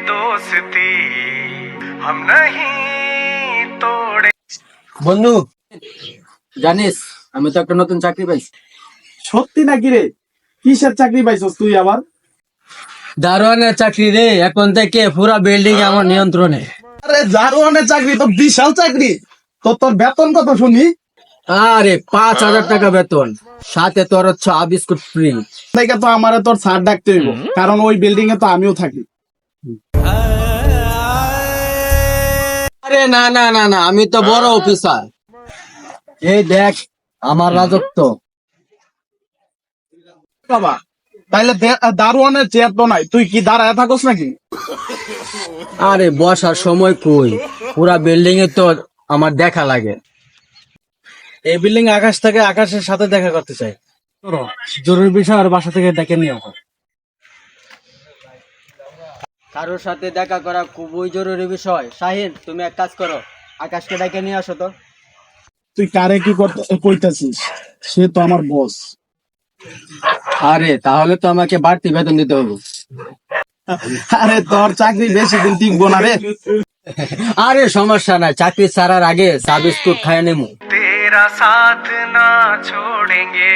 दोस्ती हम नहीं तोड़े। বন্ধু, জানিস আমি তো একটা নতুন চাকরি পাইছি। সত্যি নাকি রে? কিসের চাকরি পাইছস তুই আবার? দারোয়ানের চাকরি রে, এখন থেকে পুরা বিল্ডিং আমার নিয়ন্ত্রণে। আরে দারোয়ানের চাকরি তো বিশাল চাকরি। তো তোর বেতন কত শুনি? আরে 5,000 টাকা বেতন, সাথে তোর হচ্ছে বিস্কুট ফ্রি। দেখে তো আমারে তোর স্যার ডাকতে হইব, কারণ ওই বিল্ডিং এ তো আমিও থাকি। আরে না না না না, আমি তো বড় অফিসার। এই দেখ আমার রাজত্ব। বাবা, তাইলে দারোয়ানের চেয়ার তো নাই, তুই কি দাঁড়ায় থাকস নাকি? আরে বসার সময় কই, পুরা বিল্ডিং এ তো আমার দেখা লাগে। এই বিল্ডিং আকাশ থেকে আকাশের সাথে দেখা করতে চাই। জরুরি বিষয় আর বাসা থেকে ডেকে নিয়ে আসো। কারোর সাথে দেখা করা খুবই জরুরি বিষয়। শাহিন, তুমি এক কাজ করো, আকাশকে ডেকে নিয়ে আসো তো। তুই কারে কি করতে কইতাছিস? সে তো আমার বস। আরে তাহলে তো আমাকে বাড়তি বেতন দিতে হবে। আরে তোর চাকরি বেশি দিন টিকবো না রে। আরে সমস্যা নাই, চাকরি ছাড়ার আগে চা বিস্কুট খায় নেমু। तेरा साथ ना छोड़ेंगे।